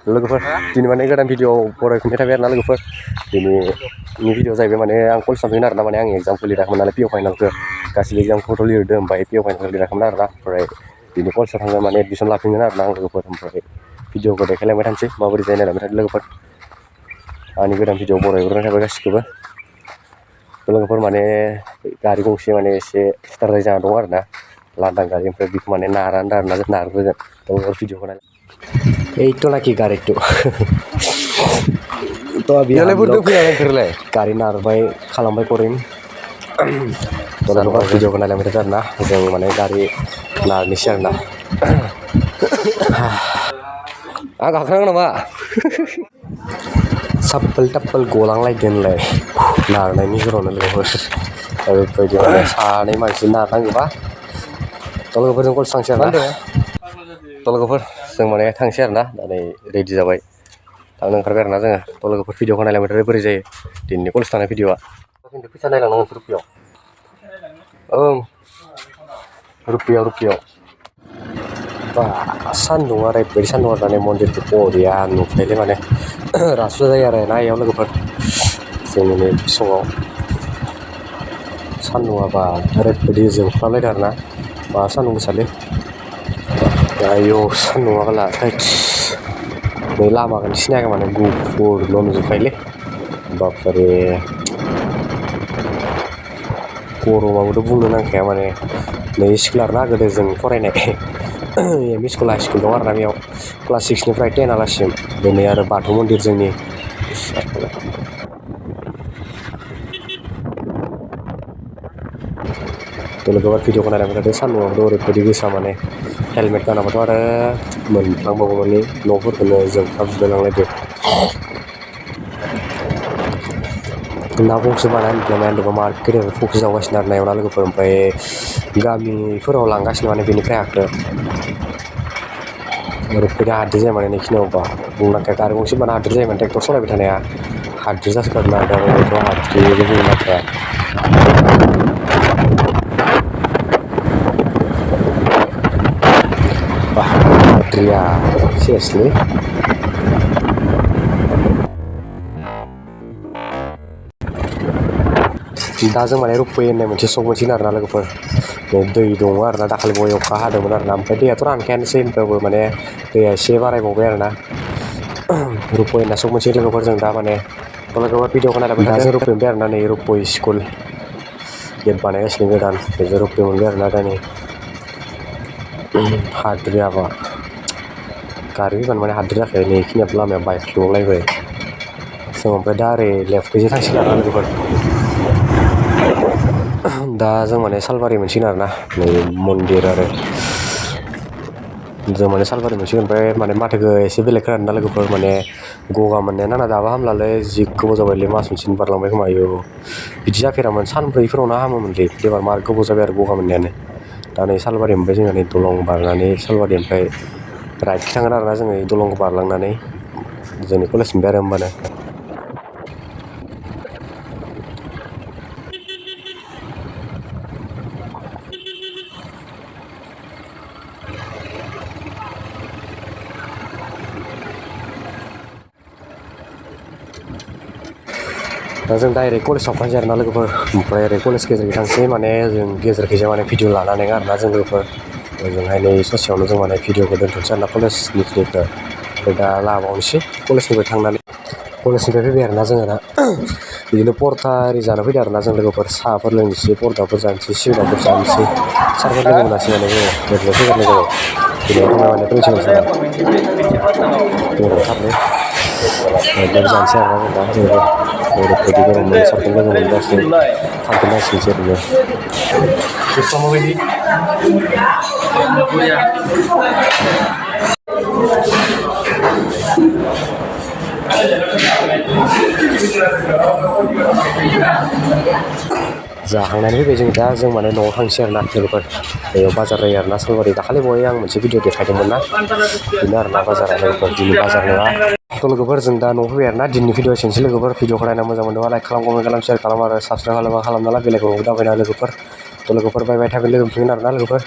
लोगोफोर दिनै माने गोदान भिडिअ बरायफिनबाय थाबाय आरोना लोगोफोर दिनैनि भिडिअ जाहैबाय माने आं कलेज थांदोंमोन आरोना माने आं एग्जामखौ लिराखैमोन नालाय पिअ फाइनालखौ गासिबो एग्जामखौथ' लिरदों ओमफ्राय पिअ फाइनालखौ लिराखैमोन आरोना ओमफ्राय दिनै कलेजाव थांगोन माने एडमिसन लाफिनगोन आरोना आं लोगोफोर ओमफ्राय भिडिअखौ देखायलांबाय थानोसै माबोरै जायो नायलांबाय थादो लोगोफोर आंनि गोदान भिडिअ बरायहरनाय थाबाय गासिखौबो लोगोफोर माने गारि गंसे माने एसे स्टार्ट जाना दं आरोना लांदां गारि ओमफ्राय बेखौ माने नारग्रोगोन लोगोफोर भिडिअखौ नाय এইটো নাকি গাড়ীটো তো गारि नारबाय खालामबाय करिम लोगोफोर भिडिअखौ नायलांबाय थादो आरोना जों माने गारि नारनोसै आरोना आं गाखोनांगौ नामा साप्पोल टाप्पोल गलांलायदोंलाय नारनायनि जरावनो लोगोफोर ओरैबायदि माने सानै मानसि नारनांगौबा थ' लोगोफोर जों कलेज थांसै आरोना थ' लोगोफोर जों माने थांसै आरोना दा नै रेडि जाबाय थांनो ओंखारबाय आरोना जोङो थ' लोगोफोर भिडिअखौ नायलांबाय थादो बोरै जायो दिनैनि कलेज थांनाय भिडिअआ खिन्थु फैसा नायलांनांगोन रुपियाव ओं रुपियाव बा सान्दुङा ओरैबायदि सान्दुं आरो माने मन्दिरखौ बरिया नुखायोलै माने रासो जायो आरो ना इयाव लोगोफोर जोंनि नै बिसङाव सान्दुङाबा ओरैबायदि जोंख्लाबलायदों आरोना बा सान्दुं गोसालै आयौ सान्दुङा बाला थैस नै लामाखौनो सिनायाखै माने गुफुरल' नुजोबखायोलै बापरे गरमाबोथ' बुंनो नांखाया माने नै स्कुल आरोना गोदो जों फरायनाय M E school high school दं आरोना बेयाव क्लास 6निफ्राय 10 आलासिम दिनै आरो बाथौ मन्दिर जोंनि लोगोफोर भिडिअखौ नायलांबाय थादो सान्दुङाबोथ' ओरैबायदि गोसा माने हेलमेट गानाबाथ' आरो मोनफ्लांबावगौमोनलै न'फोरखौनो जोंख्लाबजोबलायलांलायदो ना फख्रिसो बानायनो मार गेदेर फख्रि जावगासिनो आरो नायावना लोगोफोर ओमफ्राय गामिफोराव लांगासिनो माने बेनिफ्राय हाखो ओरैबायदि हाद्रि जायो माने नैखिनियावबा बुंनांखाया गारि गंसे बाना हाद्रि जायो माने ट्रेक्टर सालायबाय थानाया हाद्रि जासोगारोना गारियावथ' हाद्रिबो बुंनो नांखाया बा हाद्रिया सेसलै दा जों माने रुपै होननाय मोनसे सक मोनसिगोन आरोना लोगोफोर दै दङ आरोना दाखालि बावै अखा हादोंमोन आरोना ओमफ्राय दैयाथ' रानखायानोसै होमबाबो माने दैया एसे बारायबावबाय आरोना रुपै होनना सक मोनसे लोगोफोर जों दा माने लोगोफोर भिडिअखौ नायलांबाय थादो जों रुपै मोनबाय आरोना नै रुपै स्कुल गेट बानायगासिनो गोदान बेजों रुपै मोनबाय आरोना दा नै हाद्रियाबा गारि फैबानो माने हाद्रि जाखायो नैखिनियाबो लामाया बायफ्लंलायबाय जों ओमफ्राय दा ओरै लेफ्टखैसो थांसिगोन आरोना लोगोफोर दा जों माने सालबारि मोनसिगोन आरोना नै मन्दिर आरो जों माने सालबारि मोनसिगोन ओमफ्राय माने माथोखौ एसे बेलेग खोनादों ना लोगोफोर माने गगा मोननाया नांना दाबो हामलालै जि गोबाव जाबायलै मास मोनसेनि बारलांबाय खोमा आयौ बिदि जाफेरामोन सानब्रैफोरावनो हामोमोनलै एबार मार गोबाव जाबाय आरो गगा मोननायानो दा नै सालबारि मोनबाय जोङो नै दलं बारनानै सालबारि ओमफ्राय राइटखि थांगोन आरोना जोङो दलंखौ बारलांनानै जोंनि कलेज मोनबाय आरो होमबानो दा जों डाइरेक्ट कलेजाव थांसै आरोना लोगोफोर ओमफ्राय ओरै कलेज गेजेरखै थांसै माने जों गेजेरखैजाय माने भिडिअ लानानै आरोना जों लोगोफोर ओजोंहाय नै ससेयावनो जों माने भिडिअखौ दोनथ'नोसै आरोना कलेजनिफ्रायखौ ओमफ्राय दा लाबावनोसै कलेजनिफ्राय थांनानै कलेजनिफ्राय फैबाय आरोना जोङो दा बिदिनो परथा आरि जानो फैदों आरोना जों लोगोफोर साहाफोर लोंनोसै परथाफोर जानोसै सिंग्राफोर जानोसै सारफोर लोगो मोनासै माने जोङो ओरैनो फैगारनाय जाबाय दिनैहाय थांबाय माने प्रिन्सिपाल सारा गरमथारलै ओरैनो जानोसै आरोना जों दा लोगोफोर ओरैबायदि गरममोन सारखौ लोगो मोनबासो थांफिननांसिगोनसो ओरैनो गोसोआ माबायदि जाखांनानै फैबाय जों दा जों माने न'आव थांसै आरोना लोगोफोर बेयाव बाजार जायो आरोना सालबारि दाखालि बावै आं मोनसे भिडिअ देखायदोंमोन ना बेनो आरोना बाजारा लोगोफोर दिनै बाजार नङा थ' लोगोफोर जों दा न'आव फैबाय आरोना दिनैनि भिडिअ एसेनोसै लोगोफोर भिडिअखौ नायना मोजां मोनदोंबा लाइक खालाम कमेन्ट खालाम शेयार खालाम आरो साबसक्राइब खालामना ला बेलेगाव दाबायना लोगोफोर थ' लोगोफोर बाय बाय थाबै लोगो मोनफिनगोन आरोना लोगोफोर